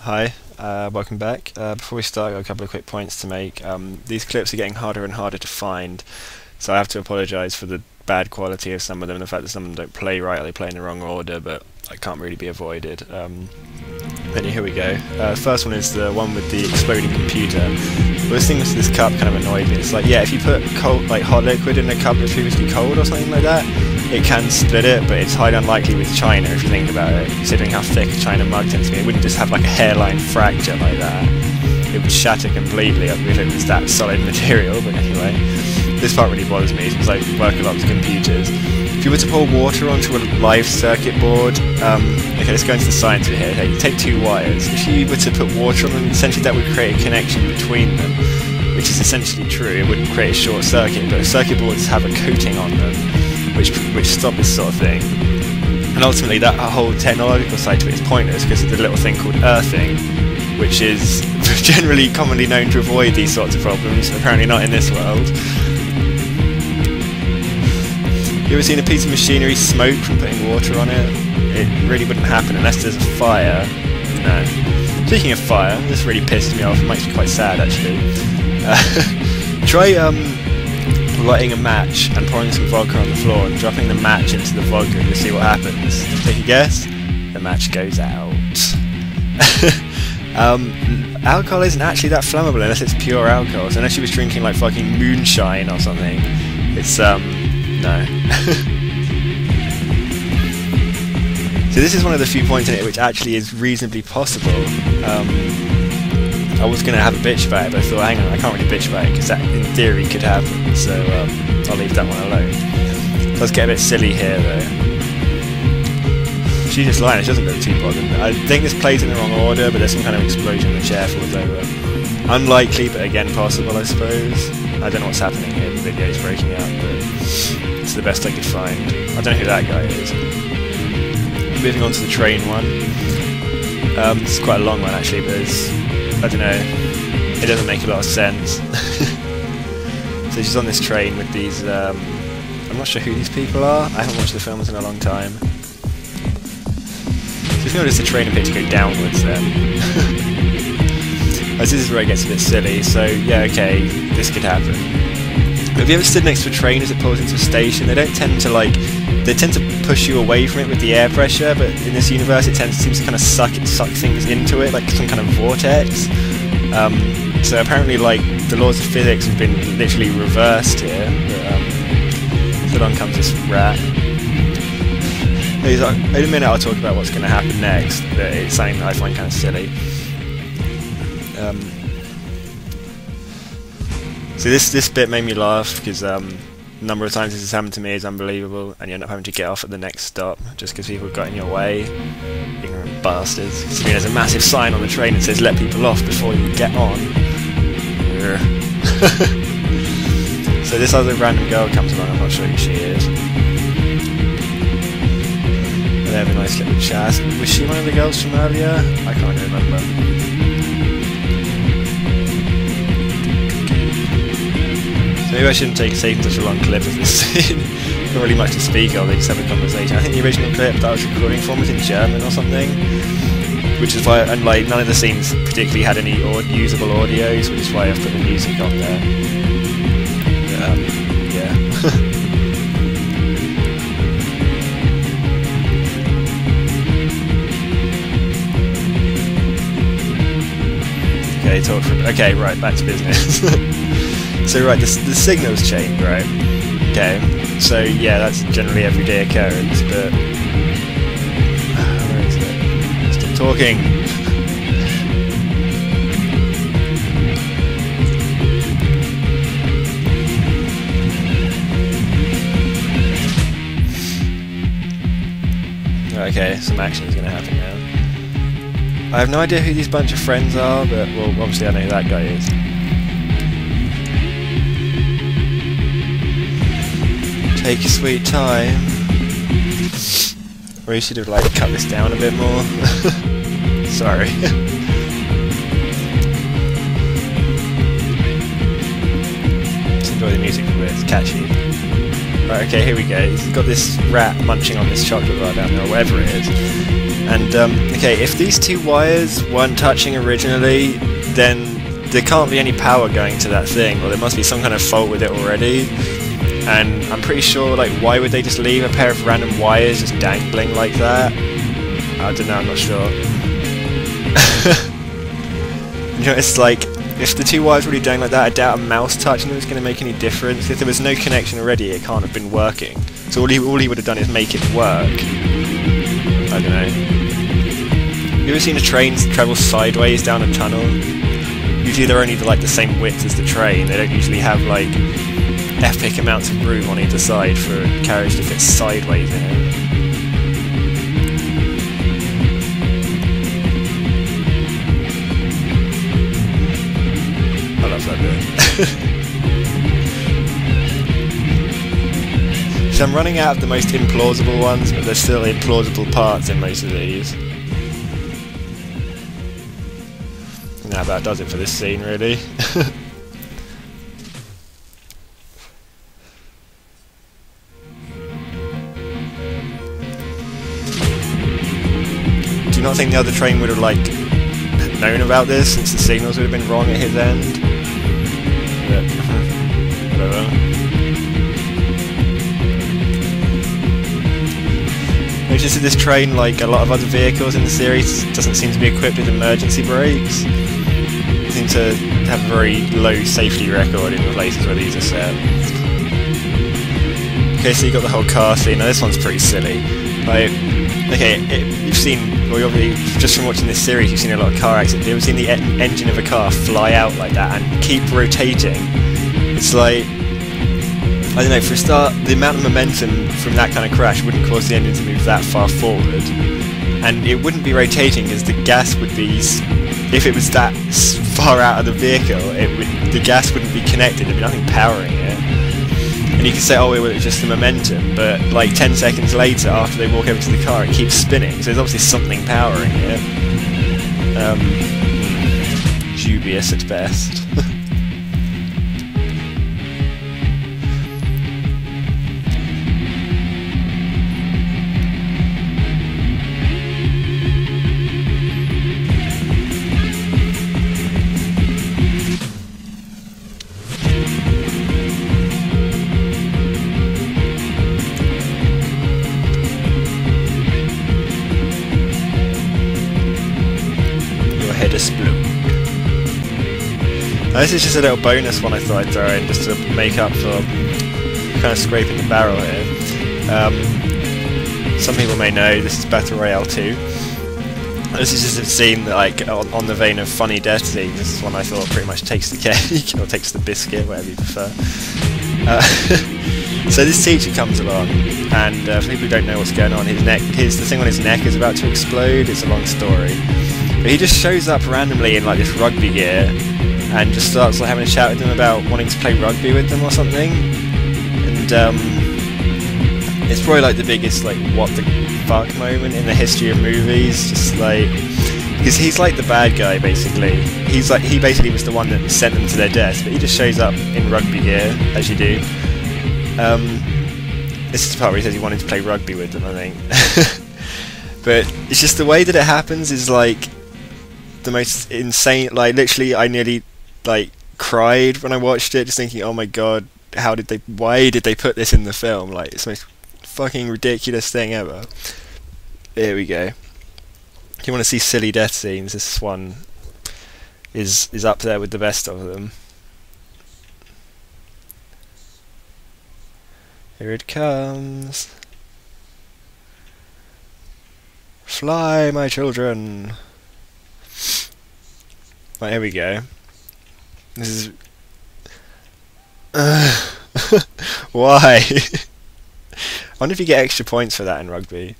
Hi, welcome back. Before we start, I've got a couple of quick points to make. These clips are getting harder and harder to find, so I have to apologise for the bad quality of some of them and the fact that some of them don't play right or they play in the wrong order, but it can't really be avoided. Anyway, here we go. The first one is the one with the exploding computer. Well, this thing with this cup kind of annoyed me. It's like, yeah, if you put cold, like hot liquid in a cup that's previously cold or something like that, it can split it, but it's highly unlikely with China if you think about it, considering how thick a China mug tends to be. It wouldn't just have like a hairline fracture like that. It would shatter completely if it was that solid material, but anyway. This part really bothers me because I work a lot with computers. If you were to pour water onto a live circuit board, okay, let's go into the science of it here. Okay, you take two wires. If you were to put water on them, essentially that would create a connection between them, which is essentially true. It wouldn't create a short circuit, but circuit boards have a coating on them, which stop this sort of thing. And ultimately, that whole technological side to it is pointless because of the little thing called earthing, which is generally commonly known to avoid these sorts of problems. Apparently, not in this world. You ever seen a piece of machinery smoke from putting water on it? It really wouldn't happen unless there's a fire. No. Speaking of fire, this really pisses me off. It makes me quite sad, actually. Try lighting a match and pouring some vodka on the floor and dropping the match into the vodka and see what happens. Take a guess? The match goes out. Alcohol isn't actually that flammable unless it's pure alcohol. So unless you was drinking like fucking moonshine or something, it's no. So this is one of the few points in it which actually is reasonably possible. I was going to have a bitch about it, but I thought, hang on, I can't really bitch about it because that in theory could happen, so I'll leave that one alone. Let's get a bit silly here though. She's just lying, she doesn't look too bothered. I think this plays in the wrong order, but there's some kind of explosion and the chair falls over. Unlikely, but again possible, I suppose. I don't know what's happening here, the video's breaking out, but it's the best I could find. I don't know who that guy is. Moving on to the train one. It's quite a long one actually, but I don't know, it doesn't make a lot of sense. So she's on this train with these, I'm not sure who these people are, I haven't watched the films in a long time. So if you notice the train appears to go downwards then. As this is where it gets a bit silly, so yeah, okay, this could happen. But have you ever stood next to a train as it pulls into a station? They don't tend to they tend to push you away from it with the air pressure, but in this universe it seems to kind of suck things into it, like some kind of vortex. So apparently the laws of physics have been literally reversed here. But, so along comes this rat. In a minute I'll talk about what's going to happen next, but it's something that I find kind of silly. So this bit made me laugh because the number of times this has happened to me is unbelievable, and you end up having to get off at the next stop just because people got in your way. Ignorant bastards. Considering there's a massive sign on the train that says let people off before you get on. So this other random girl comes along, I'm not sure who she is. They have a nice little chat. Was she one of the girls from earlier? I can't remember. Maybe I shouldn't take such a long clip of this scene. Not really much to speak of, they just have a conversation. I think the original clip that I was recording from was in German or something, which is why, and none of the scenes particularly had any usable audios, which is why I've put the music on there. Yeah. Okay, right, back to business. So right, the signal's changed, right? Okay, so yeah, that's generally everyday occurrence, but where is it? Stop talking. Okay, some action is going to happen now. I have no idea who these bunch of friends are, but well, obviously I know who that guy is. Take your sweet time. Or you should have cut this down a bit more. Sorry. Just enjoy the music for it, it's catchy. Right, okay, here we go. He's got this rat munching on this chocolate bar down there, or whatever it is. And okay, if these two wires weren't touching originally, then there can't be any power going to that thing, or there must be some kind of fault with it already. And I'm pretty sure, like, why would they just leave a pair of random wires just dangling like that? I don't know, I'm not sure. You know, it's like, if the two wires were really dangling like that, I doubt a mouse touching them is going to make any difference. If there was no connection already, it can't have been working. So all he would have done is make it work. I don't know. You ever seen a train travel sideways down a tunnel? Usually they're only like the same width as the train. They don't usually have like epic amounts of room on either side for a carriage to fit sideways in it. I love that bit. So I'm running out of the most implausible ones, but there's still implausible parts in most of these. And that about does it for this scene, really. Do you not think the other train would have, like, known about this, since the signals would have been wrong at his end? But, whatever. Notice that this train, like a lot of other vehicles in the series, doesn't seem to be equipped with emergency brakes. They seem to have a very low safety record in the places where these are set. Okay, so you got the whole car scene. Now this one's pretty silly. Like, okay, you've seen, well, obviously, just from watching this series, you've seen a lot of car accidents. Have you ever seen the engine of a car fly out like that and keep rotating? It's like, I don't know, for a start, the amount of momentum from that kind of crash wouldn't cause the engine to move that far forward. And it wouldn't be rotating, as the gas would be, if it was that far out of the vehicle, the gas wouldn't be connected, there'd be nothing powering it. And you could say, oh, well, it's just the momentum, but like 10 seconds later, after they walk over to the car, it keeps spinning, so there's obviously something powering it. Dubious at best. This is just a little bonus one I thought I'd throw in, just to make up for kind of scraping the barrel here. Some people may know this is Battle Royale 2. This is just a scene that, like, on the vein of funny death scenes. This is one I thought pretty much takes the cake, or takes the biscuit, whatever you prefer. So this teacher comes along, and for people who don't know what's going on, the thing on his neck is about to explode. It's a long story. But he just shows up randomly in like this rugby gear, and just starts like having a chat with them about wanting to play rugby with them or something. And it's probably like the biggest like what the fuck moment in the history of movies. Just like, because he's like the bad guy basically. He basically was the one that sent them to their deaths, but he just shows up in rugby gear, as you do. This is the part where he says he wanted to play rugby with them, I think. But it's just the way that it happens is like the most insane. Like literally, I nearly like cried when I watched it, just thinking, oh my god, why did they put this in the film? Like, it's the most fucking ridiculous thing ever. Here we go. If you want to see silly death scenes, this one is up there with the best of them. Here it comes. Fly, my children. Right, here we go. This is... Why? I wonder if you get extra points for that in rugby.